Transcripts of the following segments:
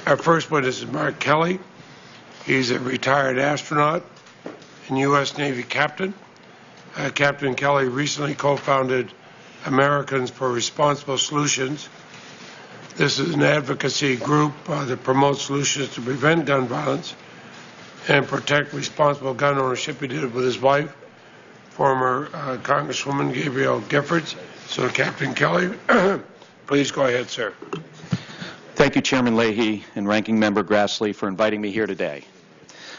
Our first witness is Mark Kelly. He's a retired astronaut and U.S. Navy captain. Captain Kelly recently co-founded Americans for Responsible Solutions. This is an advocacy group that promotes solutions to prevent gun violence and protect responsible gun ownership. He did it with his wife, former Congresswoman Gabrielle Giffords. So, Captain Kelly, please go ahead, sir. Thank you, Chairman Leahy and Ranking Member Grassley, for inviting me here today.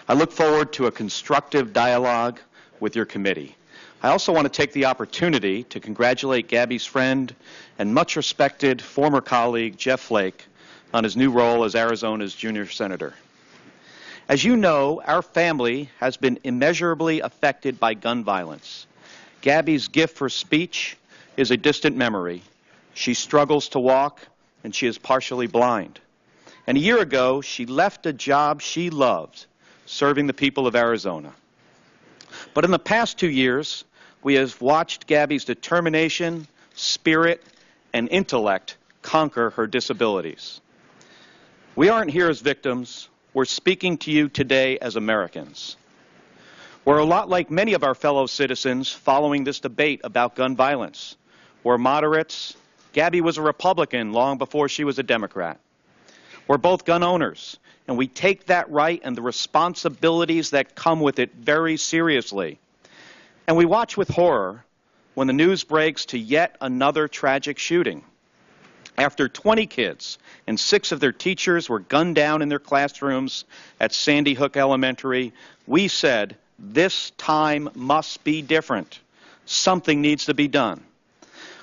I look forward to a constructive dialogue with your committee. I also want to take the opportunity to congratulate Gabby's friend and much respected former colleague, Jeff Flake, on his new role as Arizona's junior senator. As you know, our family has been immeasurably affected by gun violence. Gabby's gift for speech is a distant memory. She struggles to walk, and she is partially blind. And a year ago, she left a job she loved, serving the people of Arizona. But in the past 2 years, we have watched Gabby's determination, spirit, and intellect conquer her disabilities. We aren't here as victims. We're speaking to you today as Americans. We're a lot like many of our fellow citizens following this debate about gun violence. We're moderates. Gabby was a Republican long before she was a Democrat. We're both gun owners, and we take that right and the responsibilities that come with it very seriously. And we watch with horror when the news breaks to yet another tragic shooting. After 20 kids and 6 of their teachers were gunned down in their classrooms at Sandy Hook Elementary, we said, this time must be different. Something needs to be done.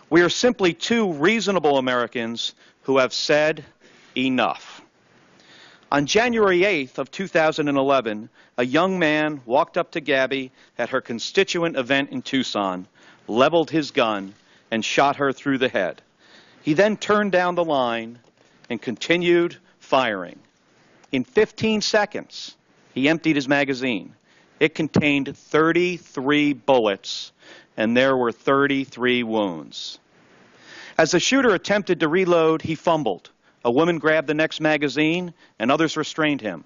We are simply 2 reasonable Americans who have said enough. On January 8th of 2011, a young man walked up to Gabby at her constituent event in Tucson, leveled his gun, and shot her through the head. He then turned down the line and continued firing. In 15 seconds, he emptied his magazine. It contained 33 bullets, and there were 33 wounds. As the shooter attempted to reload, he fumbled. A woman grabbed the next magazine, and others restrained him.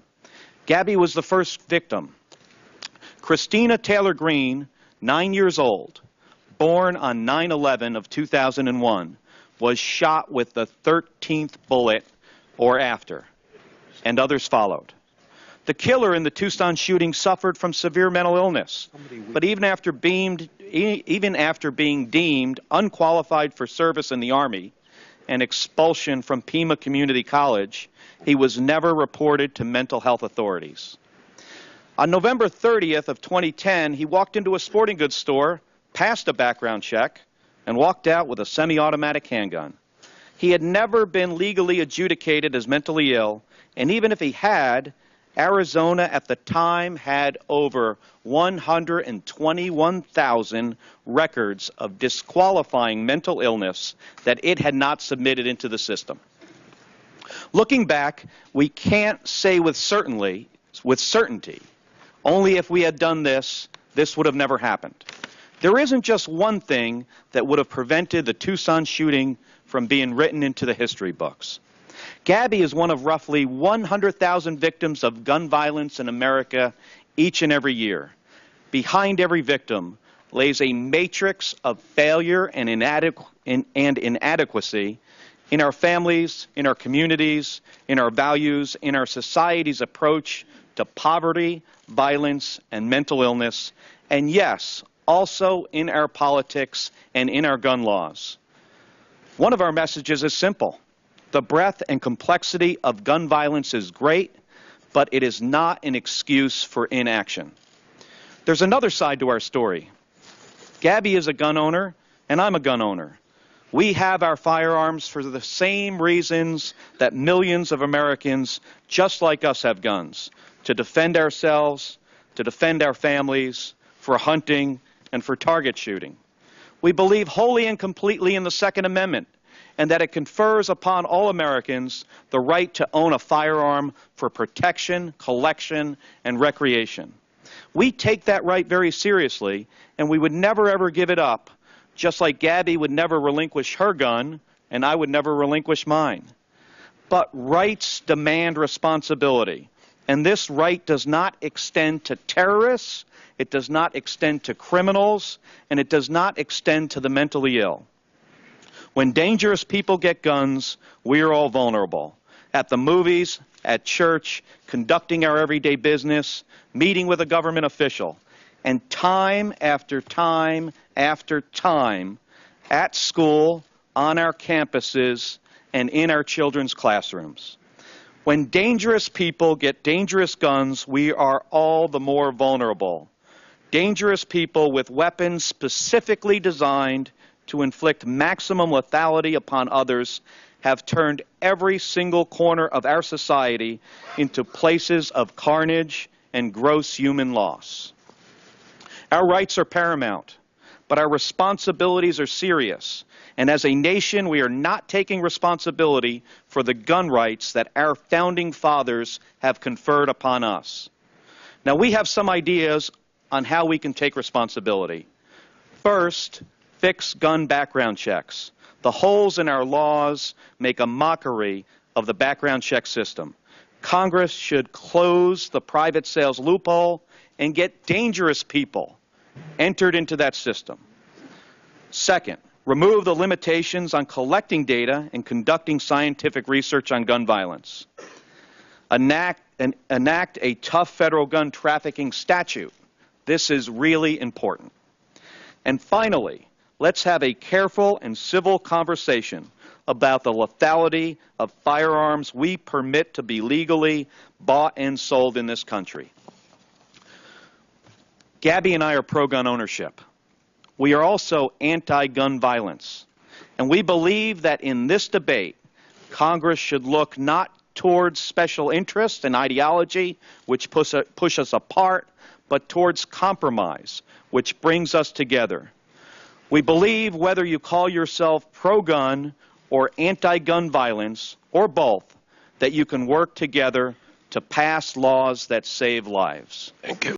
Gabby was the first victim. Christina Taylor Green, 9 years old, born on 9/11 of 2001, was shot with the 13th bullet or after, and others followed. The killer in the Tucson shooting suffered from severe mental illness, but even after being deemed unqualified for service in the Army and expulsion from Pima Community College, he was never reported to mental health authorities. On November 30th of 2010, he walked into a sporting goods store, passed a background check, and walked out with a semi-automatic handgun. He had never been legally adjudicated as mentally ill, and even if he had, Arizona at the time had over 121,000 records of disqualifying mental illness that it had not submitted into the system. Looking back, we can't say with certainty, only if we had done this, this would have never happened. There isn't just one thing that would have prevented the Tucson shooting from being written into the history books. Gabby is one of roughly 100,000 victims of gun violence in America each and every year. Behind every victim lays a matrix of failure and inadequacy in our families, in our communities, in our values, in our society's approach to poverty, violence, and mental illness, and yes, also in our politics and in our gun laws. One of our messages is simple. The breadth and complexity of gun violence is great, but it is not an excuse for inaction. There's another side to our story. Gabby is a gun owner, and I'm a gun owner. We have our firearms for the same reasons that millions of Americans just like us have guns, to defend ourselves, to defend our families, for hunting, and for target shooting. We believe wholly and completely in the Second Amendment, and that it confers upon all Americans the right to own a firearm for protection, collection, and recreation. We take that right very seriously, and we would never ever give it up, just like Gabby would never relinquish her gun, and I would never relinquish mine. But rights demand responsibility. And this right does not extend to terrorists, it does not extend to criminals, and it does not extend to the mentally ill. When dangerous people get guns, we are all vulnerable. At the movies, at church, conducting our everyday business, meeting with a government official. And time after time after time, at school, on our campuses, and in our children's classrooms. When dangerous people get dangerous guns, we are all the more vulnerable. Dangerous people with weapons specifically designed to inflict maximum lethality upon others have turned every single corner of our society into places of carnage and gross human loss. Our rights are paramount, but our responsibilities are serious. And as a nation, we are not taking responsibility for the gun rights that our founding fathers have conferred upon us. Now, we have some ideas on how we can take responsibility. First, fix gun background checks. The holes in our laws make a mockery of the background check system. Congress should close the private sales loophole and get dangerous people entered into that system. Second, remove the limitations on collecting data and conducting scientific research on gun violence. Enact a tough federal gun trafficking statute. This is really important. And finally, let's have a careful and civil conversation about the lethality of firearms we permit to be legally bought and sold in this country. Gabby and I are pro-gun ownership. We are also anti-gun violence. And we believe that in this debate, Congress should look not towards special interests and ideology, which push us apart, but towards compromise, which brings us together. We believe whether you call yourself pro-gun or anti-gun violence, or both, that you can work together to pass laws that save lives. Thank you.